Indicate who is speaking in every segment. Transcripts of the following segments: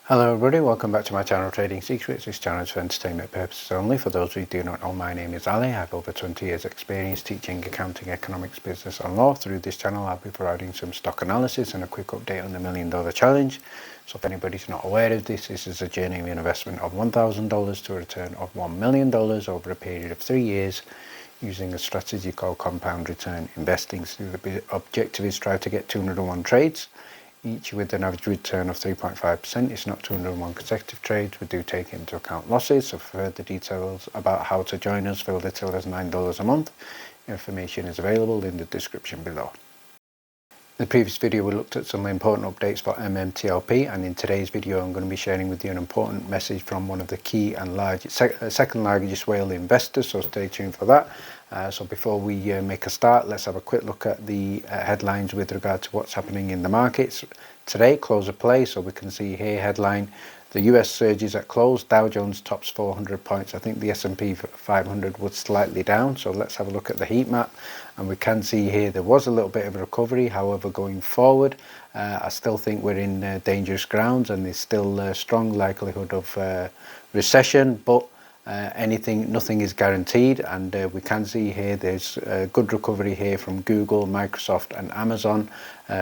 Speaker 1: Hello everybody, welcome back to my channel Trading Secrets. This channel is for entertainment purposes only. For those who do not know, my name is Ali. I have over 20 years experience teaching accounting, economics, business and law. Through this channel I'll be providing some stock analysis and a quick update on the $1 million challenge. So if anybody's not aware of this, this is a journey of investment of $1,000 to a return of $1 million over a period of 3 years using a strategy called compound return investing. So the objective is try to get 201 trades, each with an average return of 3.5%. It's not 201 consecutive trades. We do take into account losses. So for further details about how to join us for little as $9 a month, information is available in the description below. In the previous video we looked at some important updates for MMTLP, and in today's video I'm going to be sharing with you an important message from one of the key and second largest whale investors, so stay tuned for that. So before we make a start, let's have a quick look at the headlines with regard to what's happening in the markets today. Close of play, so we can see here headline: the US surges at close, Dow Jones tops 400 points. I think the S&P 500 was slightly down. So let's have a look at the heat map, and we can see here there was a little bit of a recovery. However, going forward, I still think we're in dangerous grounds, and there's still a strong likelihood of recession, but nothing is guaranteed. And we can see here there's a good recovery here from Google, Microsoft and Amazon.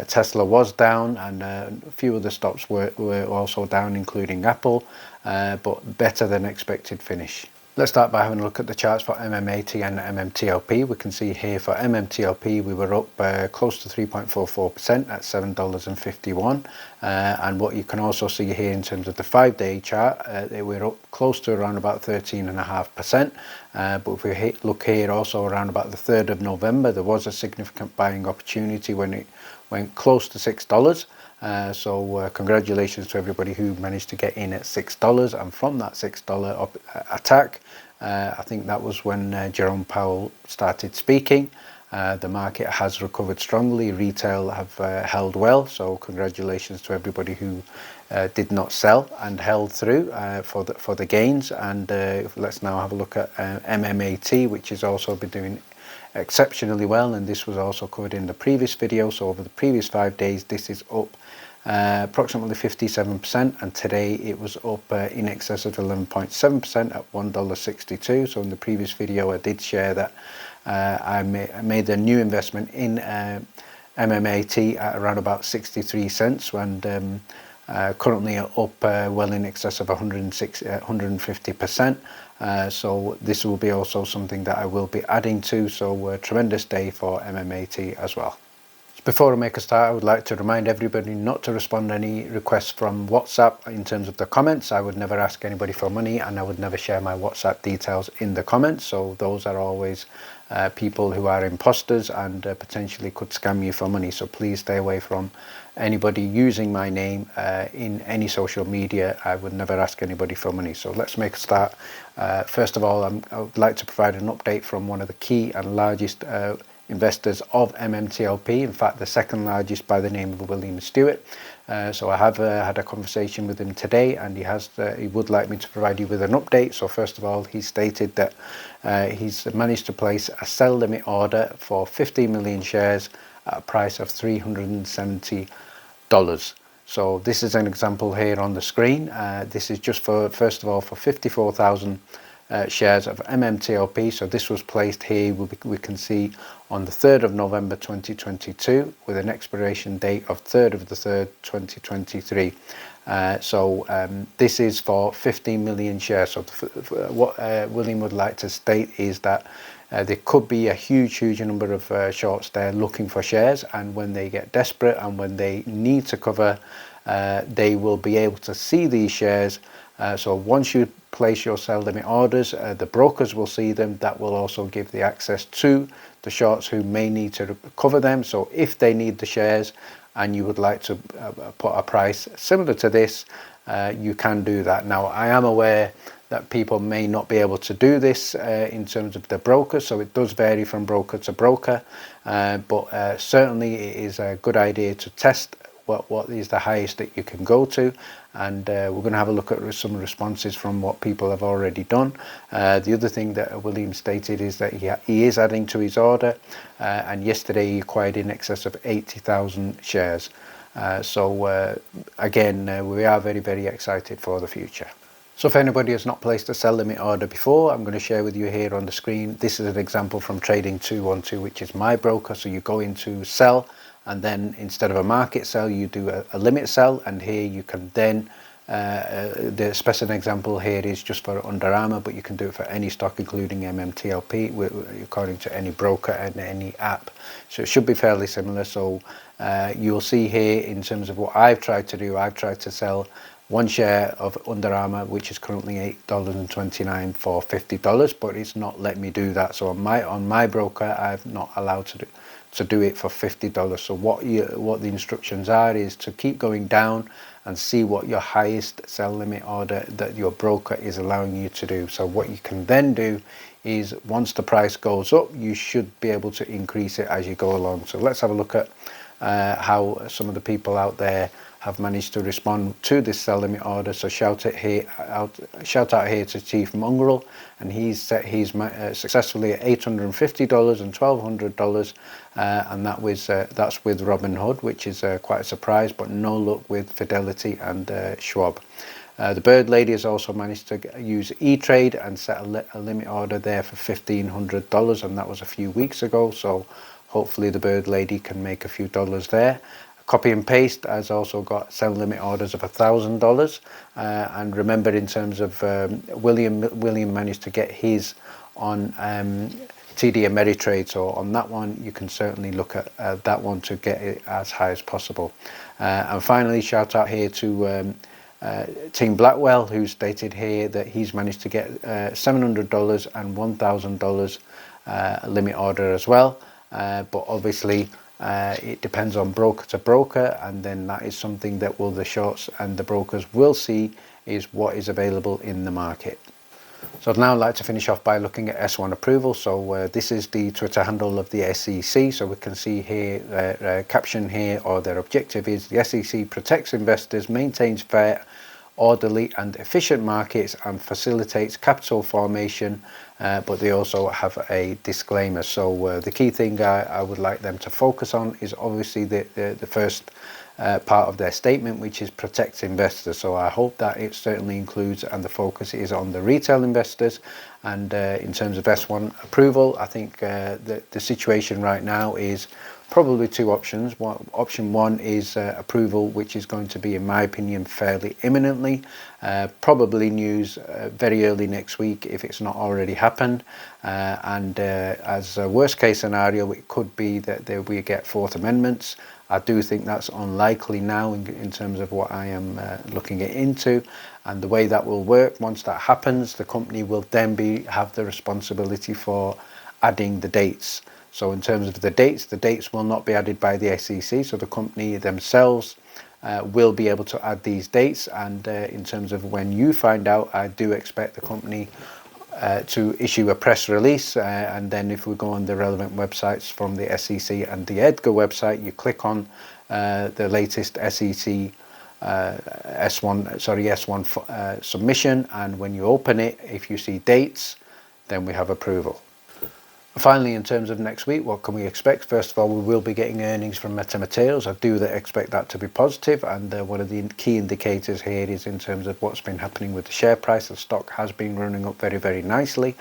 Speaker 1: Tesla was down, and a few other stocks were also down, including Apple, but better than expected finish. Let's start by having a look at the charts for MMAT and MMTLP. We can see here for MMTLP we were up close to 3.44% at $7.51, and what you can also see here in terms of the 5-day chart, we're up close to around about 13.5%. But if we look here also around about the 3rd of November, there was a significant buying opportunity when it went close to $6. So congratulations to everybody who managed to get in at $6, and from that $6 attack, I think that was when Jerome Powell started speaking. The market has recovered strongly. Retail have held well, so congratulations to everybody who did not sell and held through for the gains. And let's now have a look at MMAT, which has also been doing exceptionally well, and this was also covered in the previous video. So over the previous 5 days this is up approximately 57%, and today it was up in excess of 11.7% at $1.62. So in the previous video I did share that I made a new investment in MMAT at around about 63 cents, and currently up well in excess of 150%. So this will be also something that I will be adding to. So a tremendous day for MMAT as well. Before I make a start, I would like to remind everybody not to respond to any requests from WhatsApp in terms of the comments. I would never ask anybody for money, and I would never share my WhatsApp details in the comments. So those are always people who are imposters and potentially could scam you for money. So please stay away from anybody using my name in any social media. I would never ask anybody for money. So let's make a start. First of all, I would like to provide an update from one of the key and largest investors of MMTLP, in fact the second largest, by the name of William Stewart. So I have had a conversation with him today, and he would like me to provide you with an update. So first of all, he stated that he's managed to place a sell limit order for 15 million shares at a price of $370. So this is an example here on the screen. This is just for, first of all, for 54,000 shares of MMTLP. So this was placed here, we can see, on the 3rd of November 2022 with an expiration date of 3rd of the 3rd 2023. So this is for 15 million shares. So what William would like to state is that there could be a huge number of shorts there looking for shares, and when they get desperate and when they need to cover, they will be able to see these shares. So once you place your sell limit orders, the brokers will see them. That will also give the access to the shorts who may need to cover them. So if they need the shares and you would like to put a price similar to this, you can do that. Now I am aware that people may not be able to do this in terms of the broker, so it does vary from broker to broker, but certainly it is a good idea to test what is the highest that you can go to, and we're going to have a look at some responses from what people have already done. The other thing that William stated is that he is adding to his order, and yesterday he acquired in excess of 80,000 shares. Again, we are very, very excited for the future. So if anybody has not placed a sell limit order before, I'm going to share with you here on the screen. This is an example from Trading 212, which is my broker. So you go into sell, and then instead of a market sell, you do a limit sell, and here you can then the specific example here is just for Under Armour, but you can do it for any stock, including MMTLP, according to any broker and any app. So it should be fairly similar. So you'll see here in terms of what I've tried to do, I've tried to sell one share of Under Armour, which is currently $8.29 for $50, but it's not let me do that. So on my broker, I'm not allowed to do it for $50. So what the instructions are is to keep going down and see what your highest sell limit order that your broker is allowing you to do. So what you can then do is once the price goes up, you should be able to increase it as you go along. So let's have a look at how some of the people out there have managed to respond to this sell limit order. So shout out here to Chief Mongrel, and he's successfully at $850 and $1,200, and that's with Robinhood, which is quite a surprise, but no luck with Fidelity and Schwab. The Bird Lady has also managed to use E-Trade and set a limit order there for $1,500, and that was a few weeks ago. So hopefully the Bird Lady can make a few dollars there. Copy and Paste has also got sell limit orders of $1,000, and remember, in terms of William managed to get his on TD Ameritrade, so on that one you can certainly look at that one to get it as high as possible. And finally, shout out here to Team Blackwell, who stated here that he's managed to get $700 and $1,000 limit order as well, but obviously it depends on broker to broker, and then that is something that the shorts and the brokers will see is what is available in the market. So I'd now like to finish off by looking at S1 approval. So this is the Twitter handle of the SEC. So we can see here their caption here, or their objective is: the SEC protects investors, maintains fair, orderly and efficient markets, and facilitates capital formation, but they also have a disclaimer. So the key thing I would like them to focus on is obviously the first part of their statement, which is protect investors. So I hope that it certainly includes, and the focus is on the retail investors. And in terms of S1 approval, I think the situation right now is probably two options. Option one is approval, which is going to be, in my opinion, fairly imminently, probably news very early next week if it's not already happened, and as a worst case scenario, it could be that we get fourth amendments. I do think that's unlikely now in terms of what I am looking into, and the way that will work, once that happens, the company will then have the responsibility for adding the dates. So in terms of the dates will not be added by the SEC, so the company themselves will be able to add these dates. And in terms of when you find out, I do expect the company to issue a press release, and then if we go on the relevant websites from the SEC and the EDGAR website, you click on the latest SEC S1 submission, and when you open it, if you see dates, then we have approval. Finally, in terms of next week, what can we expect? First of all, we will be getting earnings from Meta Materials. I do expect that to be positive, and one of the key indicators here is in terms of what's been happening with the share price. The stock has been running up very, very nicely.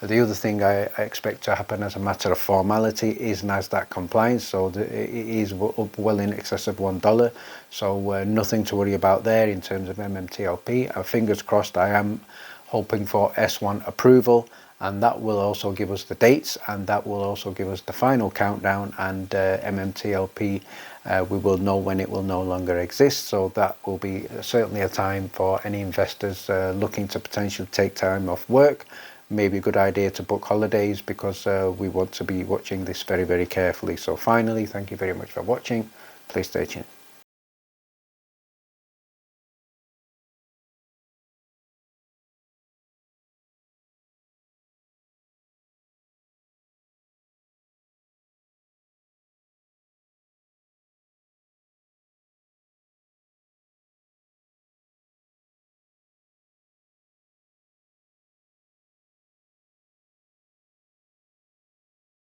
Speaker 1: The other thing I expect to happen as a matter of formality is NASDAQ compliance, so it is up well in excess of $1, so nothing to worry about there in terms of MMTLP. Fingers crossed, I am hoping for S1 approval, and that will also give us the dates, and that will also give us the final countdown, and MMTLP, we will know when it will no longer exist. So that will be certainly a time for any investors looking to potentially take time off work. Maybe a good idea to book holidays, because we want to be watching this very, very carefully. So finally, thank you very much for watching. Please stay tuned.